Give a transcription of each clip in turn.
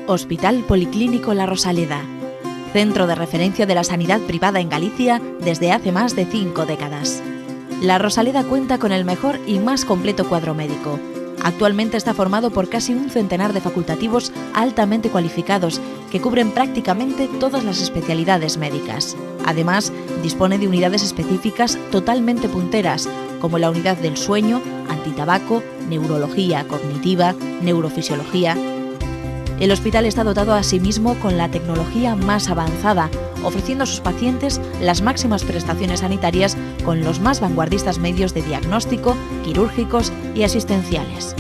Hospital Policlínico La Rosaleda, centro de referencia de la sanidad privada en Galicia desde hace más de 5 décadas. La Rosaleda cuenta con el mejor y más completo cuadro médico. Actualmente está formado por casi un centenar de facultativos altamente cualificados que cubren prácticamente todas las especialidades médicas. Además, dispone de unidades específicas totalmente punteras, como la unidad del sueño, antitabaco, neurología cognitiva, neurofisiología. El hospital está dotado asimismo con la tecnología más avanzada, ofreciendo a sus pacientes las máximas prestaciones sanitarias con los más vanguardistas medios de diagnóstico, quirúrgicos y asistenciales.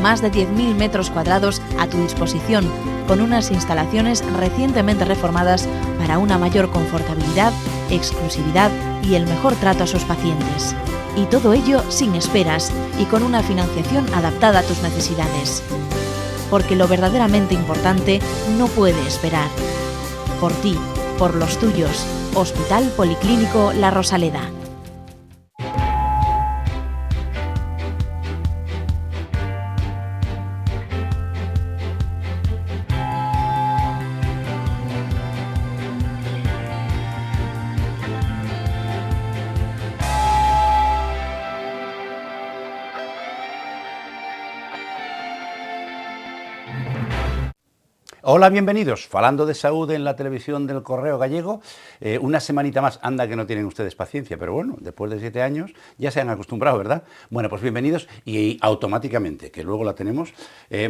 Más de 10.000 metros cuadrados a tu disposición, con unas instalaciones recientemente reformadas para una mayor confortabilidad, exclusividad y el mejor trato a sus pacientes. Y todo ello sin esperas y con una financiación adaptada a tus necesidades. Porque lo verdaderamente importante no puede esperar. Por ti, por los tuyos. Hospital Policlínico La Rosaleda. Hola, bienvenidos. Falando de saúde en la televisión del Correo Gallego, una semanita más, anda que no tienen ustedes paciencia, pero bueno, después de 7 años ya se han acostumbrado, ¿verdad? Bueno, pues bienvenidos y automáticamente, que luego la tenemos,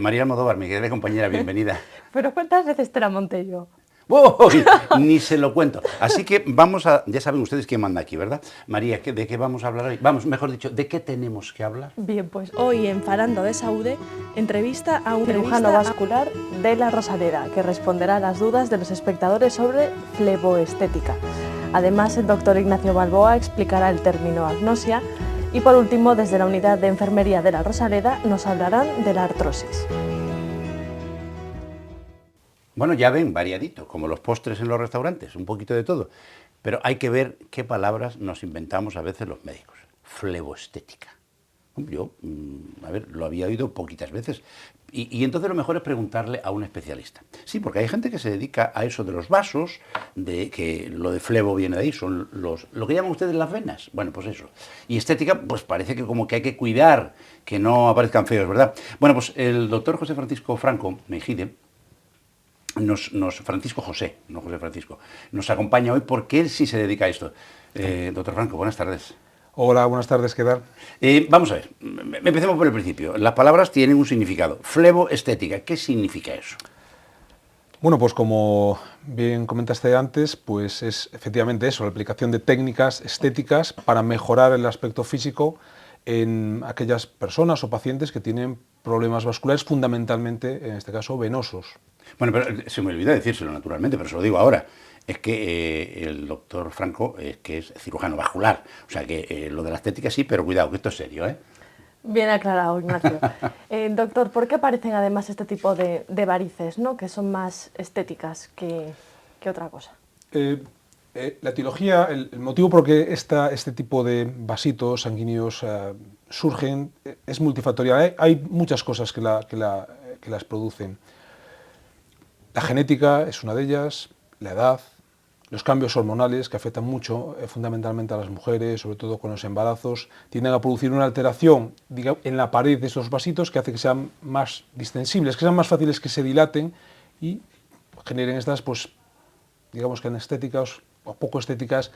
María Almodóvar, mi querida compañera, bienvenida. ¿Pero cuántas veces te la monté yo? ¡Uy! Ni se lo cuento. Así que vamos a... Ya saben ustedes quién manda aquí, ¿verdad? María, ¿de qué vamos a hablar hoy? Vamos, mejor dicho, ¿de qué tenemos que hablar? Bien, pues hoy en Falando de Saúde, entrevista a un cirujano vascular de La Rosaleda, que responderá a las dudas de los espectadores sobre fleboestética. Además, el doctor Ignacio Balboa explicará el término agnosia y, por último, desde la unidad de enfermería de La Rosaleda, nos hablarán de la artrosis. Bueno, ya ven, variadito, como los postres en los restaurantes, un poquito de todo. Pero hay que ver qué palabras nos inventamos a veces los médicos. Fleboestética. Yo, a ver, lo había oído poquitas veces. Y entonces lo mejor es preguntarle a un especialista. Sí, porque hay gente que se dedica a eso de los vasos, de que lo de flebo viene de ahí, son lo que llaman ustedes las venas. Bueno, pues eso. Y estética, pues parece que como que hay que cuidar que no aparezcan feos, ¿verdad? Bueno, pues el doctor José Francisco Franco Mejide, Francisco José, no José Francisco, nos acompaña hoy porque él sí se dedica a esto. Doctor Franco, buenas tardes. Hola, buenas tardes, ¿qué tal? Vamos a ver, empecemos por el principio. Las palabras tienen un significado. Fleboestética, ¿qué significa eso? Bueno, pues como bien comentaste antes, pues es efectivamente eso, la aplicación de técnicas estéticas para mejorar el aspecto físico en aquellas personas o pacientes que tienen problemas vasculares, fundamentalmente, en este caso, venosos. Bueno, pero se me olvidó decírselo naturalmente, pero se lo digo ahora. Es que el doctor Franco es que es cirujano vascular. O sea que lo de la estética sí, pero cuidado, que esto es serio, ¿eh? Bien aclarado, Ignacio. Doctor, ¿por qué aparecen además este tipo de varices, ¿no? Que son más estéticas que otra cosa? La etiología, el motivo por qué este tipo de vasitos sanguíneos surgen es multifactorial. Hay muchas cosas que las producen. La genética es una de ellas, la edad, los cambios hormonales que afectan mucho fundamentalmente a las mujeres, sobre todo con los embarazos, tienden a producir una alteración, digamos, en la pared de esos vasitos que hace que sean más distensibles, que sean más fáciles que se dilaten y generen estas, pues, digamos que estéticas o poco estéticas,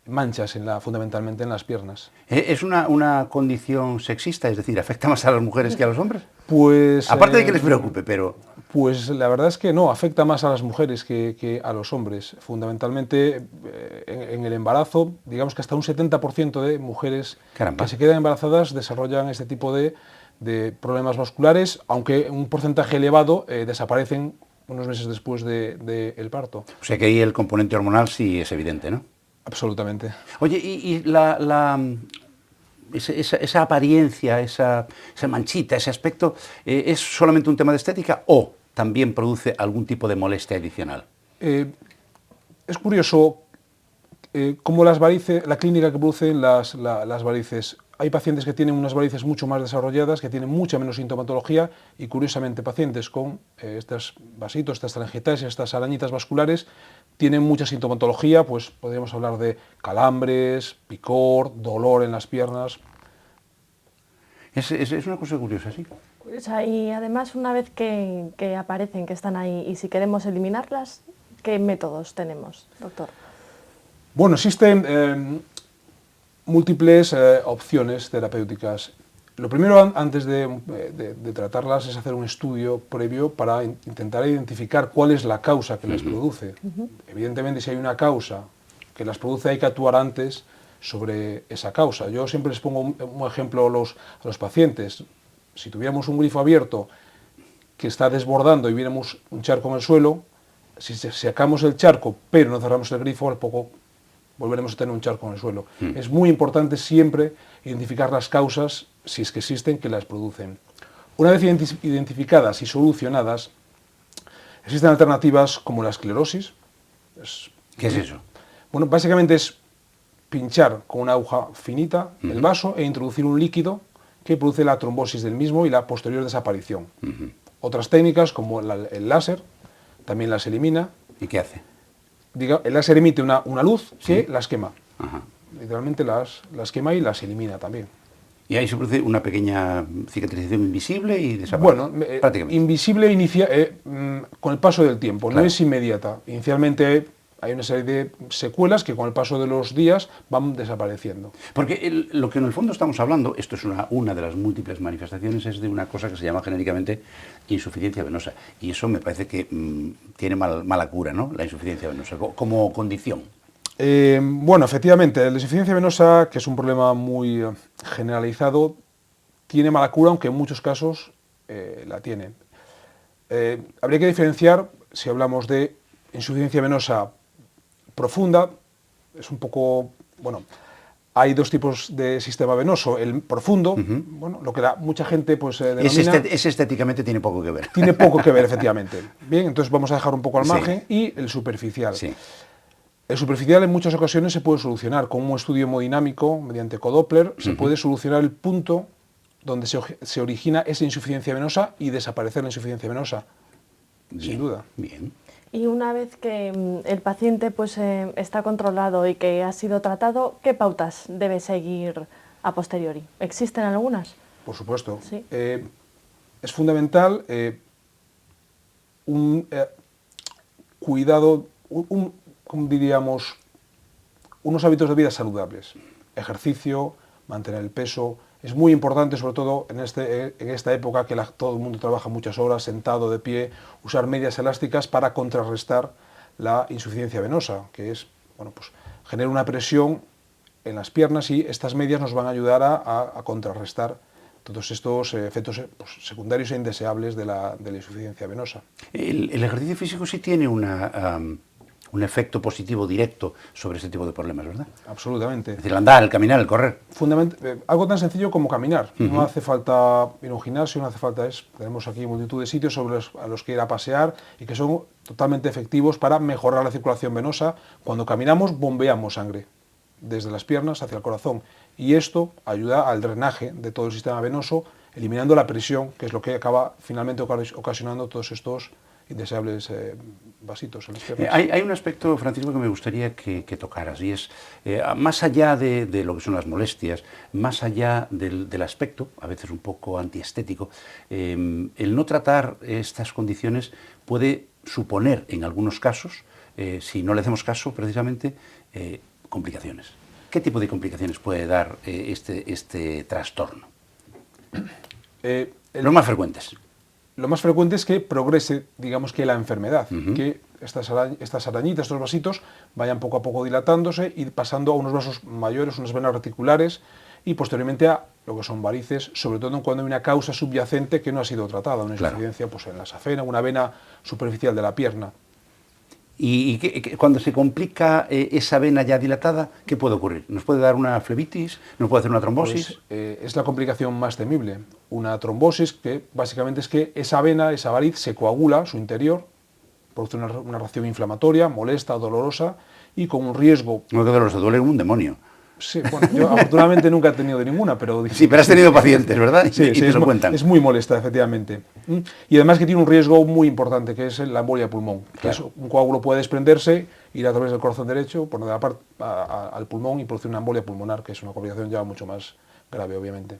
manchas fundamentalmente en las piernas. ¿Es una condición sexista? Es decir, ¿afecta más a las mujeres que a los hombres? Pues... Aparte de que les preocupe, pero... Pues la verdad es que no, afecta más a las mujeres que a los hombres. Fundamentalmente en el embarazo, digamos que hasta un 70% de mujeres que se quedan embarazadas desarrollan este tipo de problemas vasculares, aunque un porcentaje elevado desaparecen unos meses después del parto. O sea que ahí el componente hormonal sí es evidente, ¿no? Absolutamente. Oye, y esa apariencia, esa manchita, ese aspecto, ¿es solamente un tema de estética o también produce algún tipo de molestia adicional? Es curioso cómo las varices, la clínica que producen las varices, hay pacientes que tienen unas varices mucho más desarrolladas, que tienen mucha menos sintomatología y, curiosamente, pacientes con estos vasitos, estas telangiectasias, estas arañitas vasculares, tienen mucha sintomatología, pues podríamos hablar de calambres, picor, dolor en las piernas. Es una cosa curiosa, sí. Curiosa, y además, una vez que aparecen, que están ahí, y si queremos eliminarlas, ¿qué métodos tenemos, doctor? Bueno, existen múltiples opciones terapéuticas. Lo primero, antes de tratarlas, es hacer un estudio previo para intentar identificar cuál es la causa que las produce. Evidentemente, si hay una causa que las produce, hay que actuar antes sobre esa causa. Yo siempre les pongo un ejemplo a los pacientes. Si tuviéramos un grifo abierto que está desbordando y viéramos un charco en el suelo, si sacamos el charco pero no cerramos el grifo, al poco volveremos a tener un charco en el suelo. Es muy importante siempre identificar las causas, si es que existen, que las producen. Una vez identificadas y solucionadas, existen alternativas como la esclerosis. ¿Qué es eso? Bueno, básicamente es pinchar con una aguja finita el vaso e introducir un líquido que produce la trombosis del mismo y la posterior desaparición. Otras técnicas, como el láser, también las elimina. ¿Y qué hace? El láser emite una luz que Sí. las quema. Ajá. Literalmente las quema y las elimina también. Y ahí se produce una pequeña cicatrización invisible y desaparece. Bueno, prácticamente. invisible con el paso del tiempo, Claro. no es inmediata. Inicialmente hay una serie de secuelas que con el paso de los días van desapareciendo. Porque lo que en el fondo estamos hablando, esto es una de las múltiples manifestaciones, es de una cosa que se llama genéricamente insuficiencia venosa. Y eso me parece que tiene mala cura, ¿no? La insuficiencia venosa, como condición. Bueno, efectivamente, la insuficiencia venosa, que es un problema muy generalizado, tiene mala cura, aunque en muchos casos la tienen. Habría que diferenciar, si hablamos de insuficiencia venosa profunda, es un poco, bueno, hay dos tipos de sistema venoso, el profundo, bueno, lo que mucha gente pues denomina... Ese estéticamente tiene poco que ver. Tiene poco que ver, efectivamente. Bien, entonces vamos a dejar un poco al Sí. margen, y el superficial. Sí. El superficial en muchas ocasiones se puede solucionar con un estudio hemodinámico, mediante ecodoppler, se puede solucionar el punto donde se origina esa insuficiencia venosa y desaparecer la insuficiencia venosa, sin duda. Bien. Y una vez que el paciente pues, está controlado y que ha sido tratado, ¿qué pautas debe seguir a posteriori? ¿Existen algunas? Por supuesto. Sí. Es fundamental un cuidado, como diríamos, unos hábitos de vida saludables. Ejercicio, mantener el peso. Es muy importante, sobre todo en esta época que todo el mundo trabaja muchas horas, sentado, de pie, usar medias elásticas para contrarrestar la insuficiencia venosa, que es, bueno, pues, genera una presión en las piernas, y estas medias nos van a ayudar a contrarrestar todos estos efectos secundarios e indeseables de la insuficiencia venosa. El ejercicio físico sí tiene un efecto positivo directo sobre este tipo de problemas, ¿verdad? Absolutamente. Es decir, el andar, el caminar, el correr. Algo tan sencillo como caminar. No hace falta ir a un gimnasio, no hace falta tenemos aquí multitud de sitios a los que ir a pasear y que son totalmente efectivos para mejorar la circulación venosa. Cuando caminamos bombeamos sangre desde las piernas hacia el corazón, y esto ayuda al drenaje de todo el sistema venoso, eliminando la presión, que es lo que acaba finalmente ocasionando todos estos indeseables vasitos en las piernas. Hay un aspecto, Francisco, que me gustaría que tocaras, y es, más allá de lo que son las molestias, más allá del aspecto, a veces un poco antiestético, el no tratar estas condiciones puede suponer, en algunos casos, si no le hacemos caso precisamente, complicaciones. ¿Qué tipo de complicaciones puede dar este trastorno? Los más frecuentes. Lo más frecuente es que progrese, digamos, que la enfermedad, que estas arañitas, estos vasitos, vayan poco a poco dilatándose y pasando a unos vasos mayores, unas venas reticulares, y posteriormente a lo que son varices, sobre todo cuando hay una causa subyacente que no ha sido tratada, una insuficiencia pues, en la safena, una vena superficial de la pierna. Y cuando se complica esa vena ya dilatada, ¿qué puede ocurrir? ¿Nos puede dar una flebitis? ¿Nos puede hacer una trombosis? Pues, es la complicación más temible. Una trombosis, que básicamente es que esa vena, esa variz, se coagula su interior, produce una reacción inflamatoria, molesta, dolorosa, y con un riesgo... No, que doloroso, duele como un demonio. Sí, bueno, yo afortunadamente nunca he tenido ninguna, pero... Sí, pero has tenido pacientes, ¿verdad? Sí, y te lo cuentan. es muy molesta, efectivamente. Y además que tiene un riesgo muy importante, que es la embolia de pulmón. Que Claro. es un coágulo puede desprenderse, ir a través del corazón derecho, por donde al pulmón y producir una embolia pulmonar, que es una complicación ya mucho más grave, obviamente.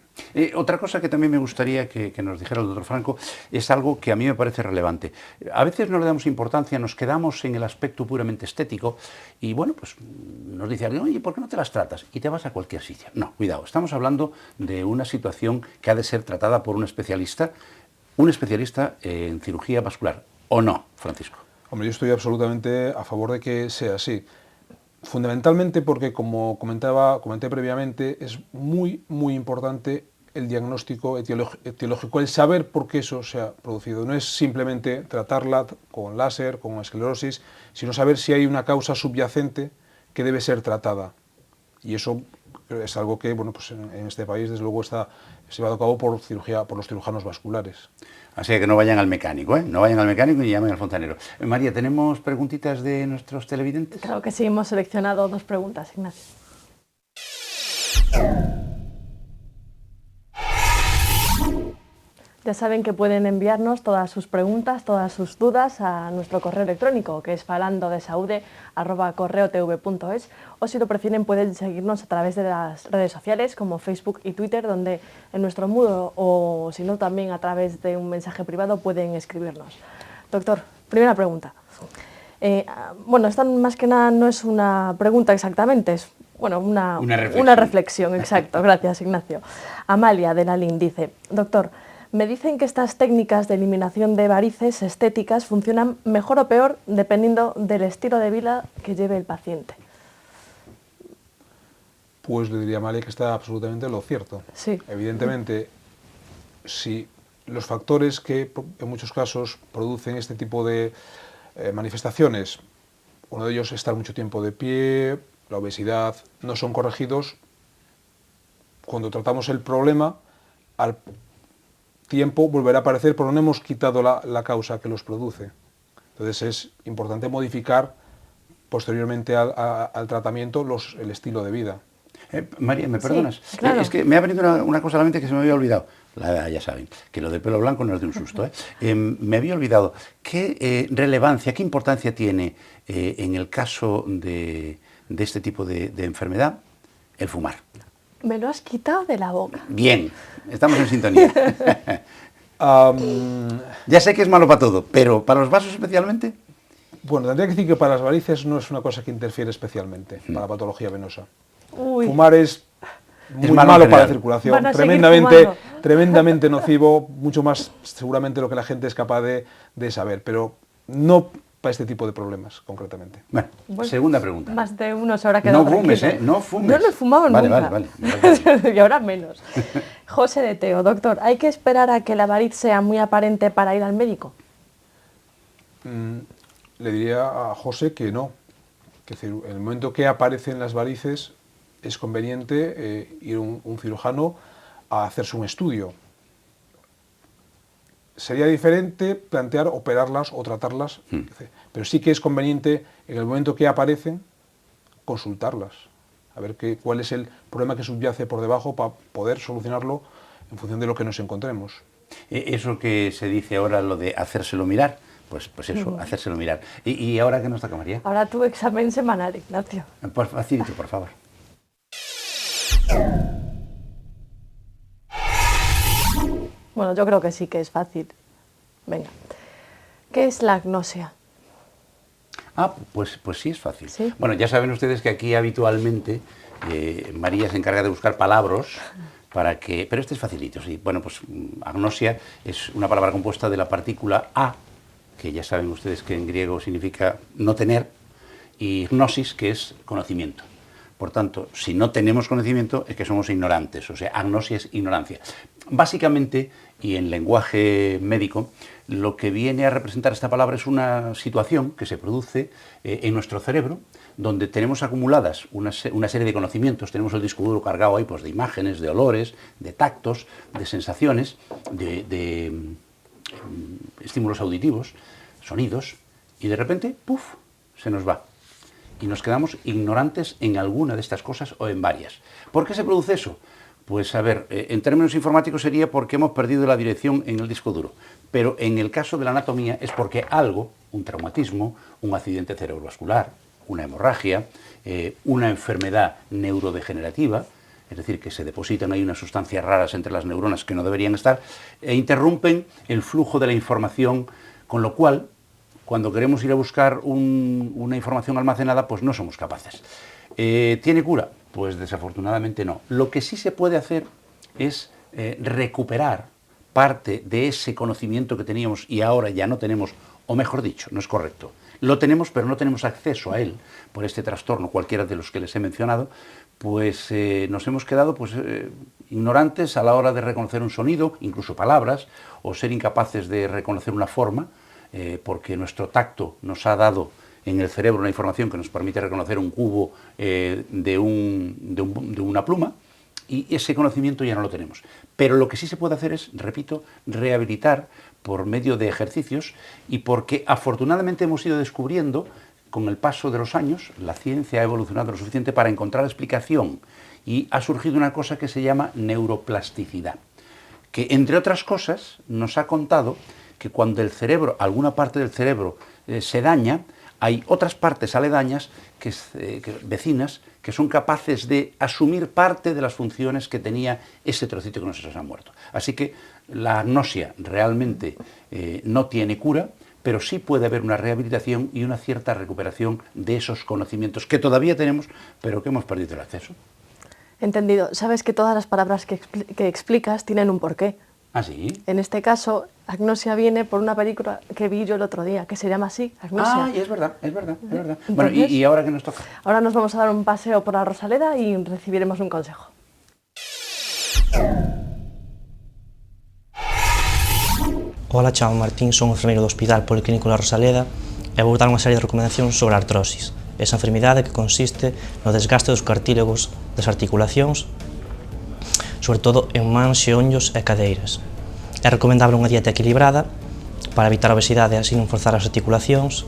Otra cosa que también me gustaría que nos dijera el doctor Franco es algo que a mí me parece relevante. A veces no le damos importancia, nos quedamos en el aspecto puramente estético y bueno, pues nos dice alguien, oye, ¿por qué no te las tratas? Y te vas a cualquier sitio. No, cuidado, estamos hablando de una situación que ha de ser tratada por un especialista en cirugía vascular, ¿o no, Francisco? Hombre, yo estoy absolutamente a favor de que sea así. Fundamentalmente porque, como comenté previamente, es muy importante el diagnóstico etiológico, el saber por qué eso se ha producido. No es simplemente tratarla con láser, con esclerosis, sino saber si hay una causa subyacente que debe ser tratada. Y eso es algo que, bueno, pues en este país, desde luego, se ha llevado a cabo por los cirujanos vasculares. Así que no vayan al mecánico, ¿eh? No vayan al mecánico ni llamen al fontanero. María, ¿tenemos preguntitas de nuestros televidentes? Claro que sí, hemos seleccionado 2 preguntas, Ignacio. Ya saben que pueden enviarnos todas sus preguntas, todas sus dudas a nuestro correo electrónico, que es falandodesaude@correotv.es, o si lo prefieren pueden seguirnos a través de las redes sociales como Facebook y Twitter, donde en nuestro muro o si no también a través de un mensaje privado pueden escribirnos. Doctor, primera pregunta. Bueno, esta más que nada no es una pregunta exactamente, es una reflexión, exacto. Gracias, Ignacio. Amalia de la LIN dice, doctor, me dicen que estas técnicas de eliminación de varices estéticas funcionan mejor o peor dependiendo del estilo de vida que lleve el paciente. Pues le diría a Amalia que está absolutamente lo cierto. Sí. Evidentemente, si los factores que en muchos casos producen este tipo de manifestaciones, uno de ellos es estar mucho tiempo de pie, la obesidad, no son corregidos, cuando tratamos el problema, al tiempo volverá a aparecer, pero no hemos quitado la causa que los produce. Entonces es importante modificar posteriormente al tratamiento el estilo de vida. María, ¿me perdonas? Sí, claro. Es que me ha venido una cosa a la mente que se me había olvidado. Ya saben, que lo del pelo blanco no es de un susto. Me había olvidado. ¿Qué relevancia, qué importancia tiene en el caso de este tipo de enfermedad el fumar? Me lo has quitado de la boca. Bien, estamos en sintonía. Ya sé que es malo para todo, pero ¿para los vasos especialmente? Bueno, tendría que decir que para las varices no es una cosa que interfiere especialmente para la patología venosa. Uy. Fumar es muy malo malo en para la general. circulación, Van a seguir fumando. tremendamente nocivo, mucho más seguramente lo que la gente es capaz de saber, pero no para este tipo de problemas concretamente. Bueno, segunda pregunta. Más de uno se habrá quedado No fumes, tranquilo. no fumes. No lo he fumado nunca. Vale. Y ahora menos. José de Teo, doctor, ¿hay que esperar a que la variz sea muy aparente para ir al médico? Le diría a José que no. Que en el momento que aparecen las varices es conveniente ir a un cirujano a hacerse un estudio. Sería diferente plantear operarlas o tratarlas, pero sí que es conveniente en el momento que aparecen consultarlas, a ver cuál es el problema que subyace por debajo para poder solucionarlo en función de lo que nos encontremos. Eso que se dice ahora, lo de hacérselo mirar, pues eso, hacérselo mirar. ¿Y ahora qué nos toca, María? Ahora tu examen semanal, Ignacio. Pues facilito, por favor. Bueno, yo creo que sí que es fácil. Venga. ¿Qué es la agnosia? Pues sí es fácil. ¿Sí? Bueno, ya saben ustedes que aquí habitualmente María se encarga de buscar palabras pero este es facilito, sí. Bueno, pues agnosia es una palabra compuesta de la partícula a, que ya saben ustedes que en griego significa no tener, y gnosis, que es conocimiento. Por tanto, si no tenemos conocimiento es que somos ignorantes, o sea, agnosia es ignorancia. Básicamente, y en lenguaje médico, lo que viene a representar esta palabra es una situación que se produce en nuestro cerebro, donde tenemos acumuladas una serie de conocimientos, tenemos el disco duro cargado ahí pues, de imágenes, de olores, de tactos, de sensaciones, de estímulos auditivos, sonidos, y de repente, ¡puf!, se nos va. y nos quedamos ignorantes en alguna de estas cosas o en varias. ¿Por qué se produce eso? Pues a ver, en términos informáticos sería porque hemos perdido la dirección en el disco duro, pero en el caso de la anatomía es porque algo, un traumatismo, un accidente cerebrovascular, una hemorragia, una enfermedad neurodegenerativa, es decir, que se depositan ahí unas sustancias raras entre las neuronas que no deberían estar, e interrumpen el flujo de la información, con lo cual, cuando queremos ir a buscar una información almacenada, pues no somos capaces. ¿Tiene cura? Pues desafortunadamente no. Lo que sí se puede hacer es recuperar parte de ese conocimiento que teníamos y ahora ya no tenemos, o mejor dicho, no es correcto, lo tenemos pero no tenemos acceso a él por este trastorno, cualquiera de los que les he mencionado, pues nos hemos quedado ignorantes a la hora de reconocer un sonido, incluso palabras, o ser incapaces de reconocer una forma, porque nuestro tacto nos ha dado en el cerebro una información que nos permite reconocer un cubo de una pluma, y ese conocimiento ya no lo tenemos. Pero lo que sí se puede hacer es, repito, rehabilitar por medio de ejercicios, y porque afortunadamente hemos ido descubriendo, con el paso de los años, la ciencia ha evolucionado lo suficiente para encontrar explicación, y ha surgido una cosa que se llama neuroplasticidad, que entre otras cosas nos ha contado que cuando el cerebro, alguna parte del cerebro se daña, hay otras partes aledañas, vecinas, que son capaces de asumir parte de las funciones que tenía ese trocito que nos ha muerto. Así que la agnosia realmente no tiene cura, pero sí puede haber una rehabilitación y una cierta recuperación de esos conocimientos que todavía tenemos, pero que hemos perdido el acceso. Entendido. Sabes que todas las palabras que explicas tienen un porqué. ¿Ah, sí? En este caso, agnosia viene por una película que vi yo el otro día, que se llama así, Agnosia. Ah, y es verdad. Bueno, Entonces, ¿y ahora qué nos toca? Ahora nos vamos a dar un paseo por la Rosaleda y recibiremos un consejo. Ola, chamo Martín, son enfermeiro do Hospital Policlínico La Rosaleda e vou dar unha serie de recomendacións sobre a artrosis, esa enfermidade que consiste no desgaste dos cartílagos das articulacións, sobre todo en mans, xeonllos e cadeiras. É recomendable unha dieta equilibrada para evitar a obesidade e así non forzar as articulacións.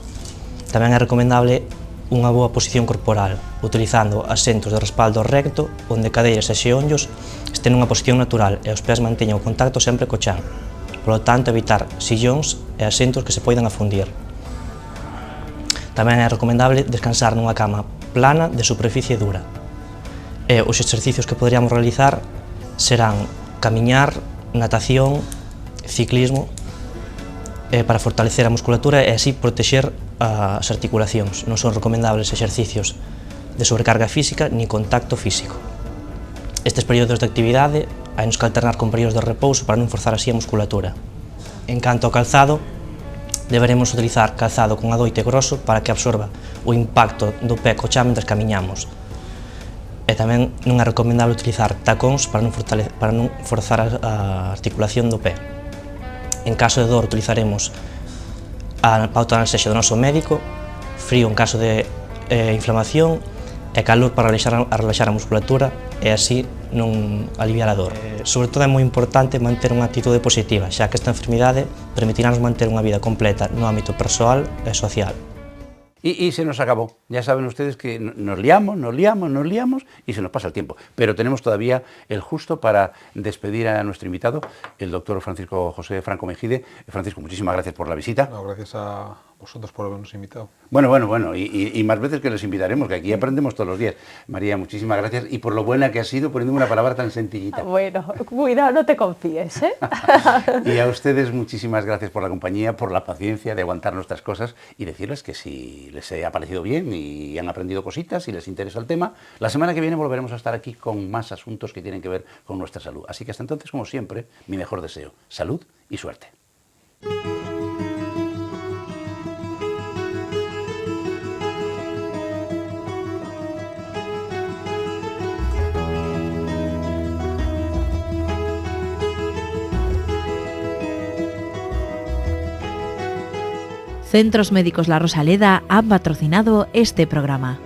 Tamén é recomendable unha boa posición corporal, utilizando asentos de respaldo recto, onde cadeiras e xeonllos estén nunha posición natural e os pés manteñan o contacto sempre co chan. Por lo tanto, evitar sillóns e asentos que se poidan afundir. Tamén é recomendable descansar nunha cama plana de superficie dura. E os exercicios que poderíamos realizar serán camiñar, natación, ciclismo, para fortalecer a musculatura e así protexer as articulacións. Non son recomendables exercicios de sobrecarga física ni contacto físico. Estes períodos de actividade hai nos que alternar con períodos de repouso para non forzar así a musculatura. En canto ao calzado, deberemos utilizar calzado con adoite grosso para que absorba o impacto do pé co chan mentre camiñamos. E tamén non é recomendable utilizar tacóns para non forzar a articulación do pé. En caso de dor utilizaremos a pauta de anestesia do noso médico, frío en caso de inflamación e calor para relaxar a musculatura e así non aliviar a dor. Sobre todo é moi importante manter unha actitude positiva, xa que esta enfermidade permitirá manter unha vida completa no ámbito persoal e social. Y se nos acabó. Ya saben ustedes que nos liamos y se nos pasa el tiempo. Pero tenemos todavía el justo para despedir a nuestro invitado, el doctor Francisco José Franco Mejide. Francisco, muchísimas gracias por la visita. No, gracias a vosotros por habernos invitado. Bueno, y más veces que les invitaremos, que aquí aprendemos todos los días. María, muchísimas gracias y por lo buena que has sido poniéndome una palabra tan sencillita. Bueno, cuidado, no te confíes, ¿eh? Y a ustedes muchísimas gracias por la compañía, por la paciencia de aguantar nuestras cosas y decirles que si les ha parecido bien y han aprendido cositas y les interesa el tema, la semana que viene volveremos a estar aquí con más asuntos que tienen que ver con nuestra salud. Así que hasta entonces, como siempre, mi mejor deseo, salud y suerte. Centros Médicos La Rosaleda han patrocinado este programa.